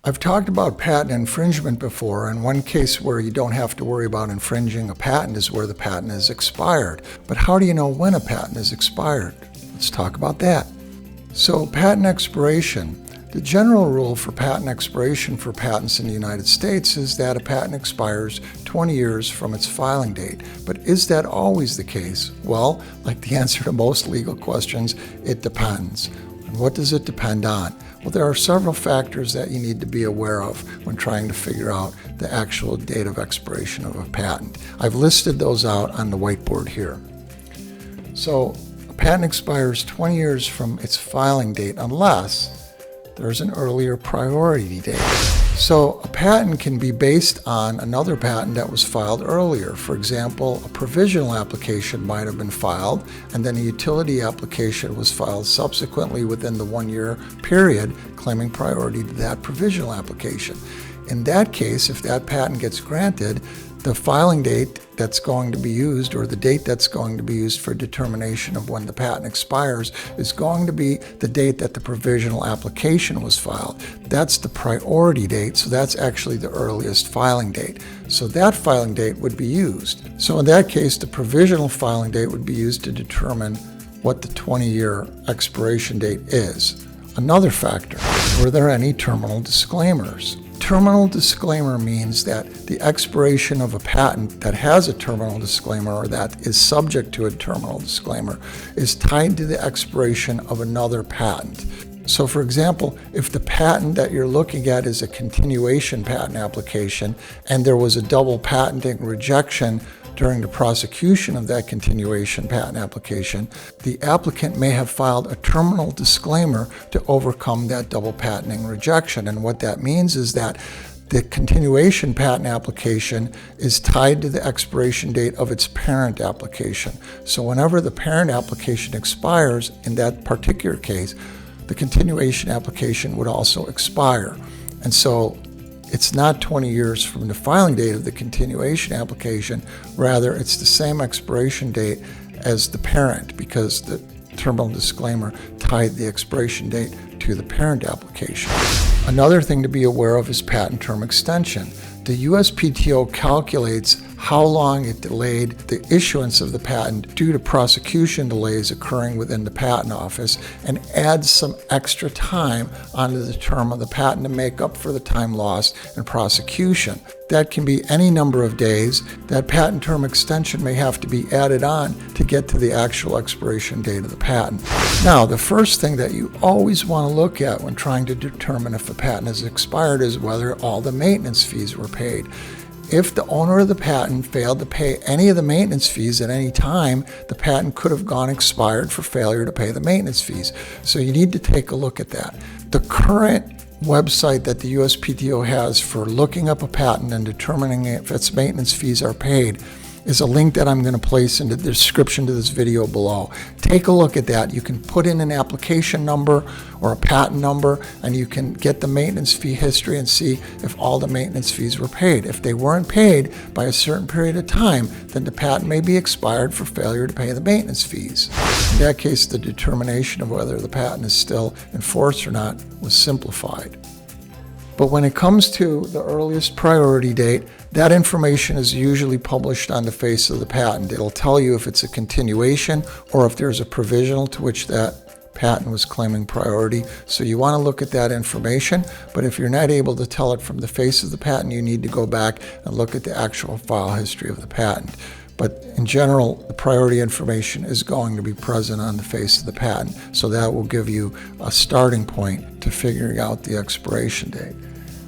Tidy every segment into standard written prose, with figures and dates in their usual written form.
I've talked about patent infringement before, and one case where you don't have to worry about infringing a patent is where the patent is expired. But how do you know when a patent is expired? Let's talk about that. So, patent expiration. The general rule for patent expiration for patents in the United States is that a patent expires 20 years from its filing date. But is that always the case? Well, like the answer to most legal questions, it depends. And what does it depend on? Well, there are several factors that you need to be aware of when trying to figure out the actual date of expiration of a patent. I've listed those out on the whiteboard here. So, a patent expires 20 years from its filing date unless there's an earlier priority date. So a patent can be based on another patent that was filed earlier. For example, a provisional application might have been filed, and then a utility application was filed subsequently within the 1-year period, claiming priority to that provisional application. In that case, if that patent gets granted, the filing date that's going to be used, or the date that's going to be used for determination of when the patent expires, is going to be the date that the provisional application was filed. That's the priority date, so that's actually the earliest filing date. So that filing date would be used. So in that case, the provisional filing date would be used to determine what the 20-year expiration date is. Another factor, were there any terminal disclaimers? Terminal disclaimer means that the expiration of a patent that has a terminal disclaimer, or that is subject to a terminal disclaimer, is tied to the expiration of another patent. So for example, if the patent that you're looking at is a continuation patent application and there was a double patenting rejection during the prosecution of that continuation patent application, the applicant may have filed a terminal disclaimer to overcome that double patenting rejection. And what that means is that the continuation patent application is tied to the expiration date of its parent application. So whenever the parent application expires, in that particular case, the continuation application would also expire. And so it's not 20 years from the filing date of the continuation application, rather it's the same expiration date as the parent, because the terminal disclaimer tied the expiration date to the parent application. Another thing to be aware of is patent term extension. The USPTO calculates how long it delayed the issuance of the patent due to prosecution delays occurring within the patent office, and adds some extra time onto the term of the patent to make up for the time lost in prosecution. That can be any number of days. That patent term extension may have to be added on to get to the actual expiration date of the patent. Now, the first thing that you always want to look at when trying to determine if a patent has expired is whether all the maintenance fees were paid. If the owner of the patent failed to pay any of the maintenance fees at any time, the patent could have gone expired for failure to pay the maintenance fees. So you need to take a look at that. The current website that the USPTO has for looking up a patent and determining if its maintenance fees are paid is a link that I'm going to place in the description to this video below. Take a look at that. You can put in an application number or a patent number, and you can get the maintenance fee history and see if all the maintenance fees were paid. If they weren't paid by a certain period of time, then the patent may be expired for failure to pay the maintenance fees. In that case, the determination of whether the patent is still in force or not was simplified. But when it comes to the earliest priority date, that information is usually published on the face of the patent. It'll tell you if it's a continuation or if there's a provisional to which that patent was claiming priority. So you want to look at that information, but if you're not able to tell it from the face of the patent, you need to go back and look at the actual file history of the patent. But in general, the priority information is going to be present on the face of the patent, so that will give you a starting point to figuring out the expiration date.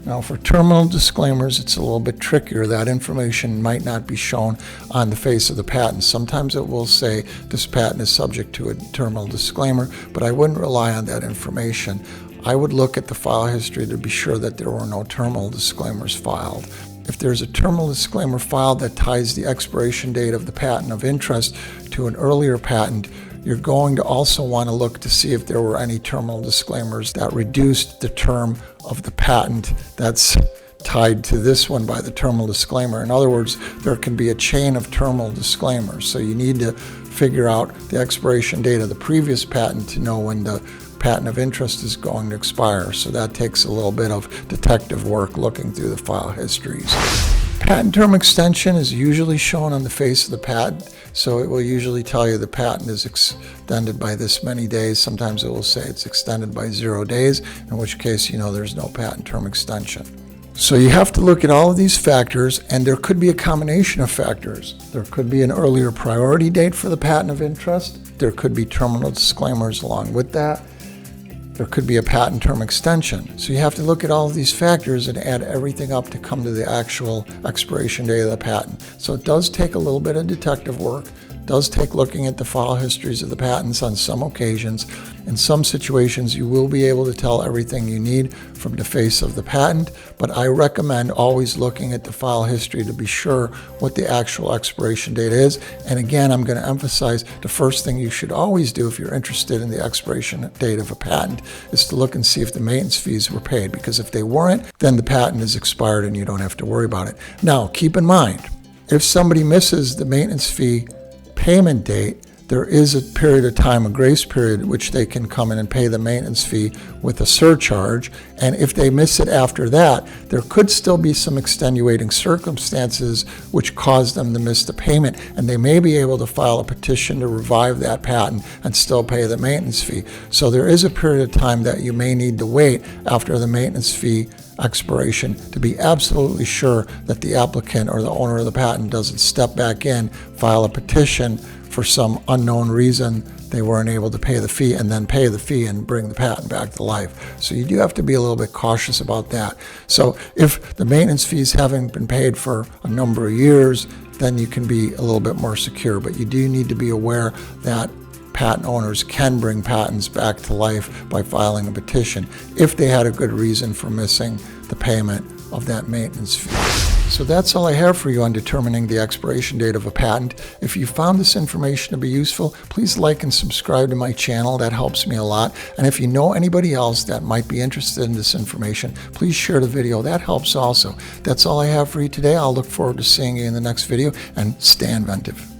Now, for terminal disclaimers, it's a little bit trickier. That information might not be shown on the face of the patent. Sometimes it will say this patent is subject to a terminal disclaimer, but I wouldn't rely on that information. I would look at the file history to be sure that there were no terminal disclaimers filed. If there's a terminal disclaimer filed that ties the expiration date of the patent of interest to an earlier patent, you're going to also want to look to see if there were any terminal disclaimers that reduced the term of the patent that's tied to this one by the terminal disclaimer. In other words, there can be a chain of terminal disclaimers. So you need to figure out the expiration date of the previous patent to know when the patent of interest is going to expire. So that takes a little bit of detective work looking through the file histories. Patent term extension is usually shown on the face of the patent, so it will usually tell you the patent is extended by this many days. Sometimes it will say it's extended by 0 days, in which case you know there's no patent term extension. So you have to look at all of these factors, and there could be a combination of factors. There could be an earlier priority date for the patent of interest. There could be terminal disclaimers along with that. There could be a patent term extension. So you have to look at all of these factors and add everything up to come to the actual expiration date of the patent. So it does take a little bit of detective work. It does take looking at the file histories of the patents on some occasions. In some situations, you will be able to tell everything you need from the face of the patent, but I recommend always looking at the file history to be sure what the actual expiration date is. And again, I'm going to emphasize the first thing you should always do if you're interested in the expiration date of a patent is to look and see if the maintenance fees were paid, because if they weren't, then the patent is expired and you don't have to worry about it. Now, keep in mind, if somebody misses the maintenance fee payment date, there is a period of time, a grace period, which they can come in and pay the maintenance fee with a surcharge. And if they miss it after that, there could still be some extenuating circumstances which cause them to miss the payment. And they may be able to file a petition to revive that patent and still pay the maintenance fee. So there is a period of time that you may need to wait after the maintenance fee expiration to be absolutely sure that the applicant or the owner of the patent doesn't step back in, file a petition for some unknown reason they weren't able to pay the fee, and then pay the fee and bring the patent back to life. So you do have to be a little bit cautious about that. So if the maintenance fees haven't been paid for a number of years, then you can be a little bit more secure. But you do need to be aware that patent owners can bring patents back to life by filing a petition if they had a good reason for missing the payment of that maintenance fee. So that's all I have for you on determining the expiration date of a patent. If you found this information to be useful, please like and subscribe to my channel. That helps me a lot. And if you know anybody else that might be interested in this information, please share the video. That helps also. That's all I have for you today. I'll look forward to seeing you in the next video, and stay inventive.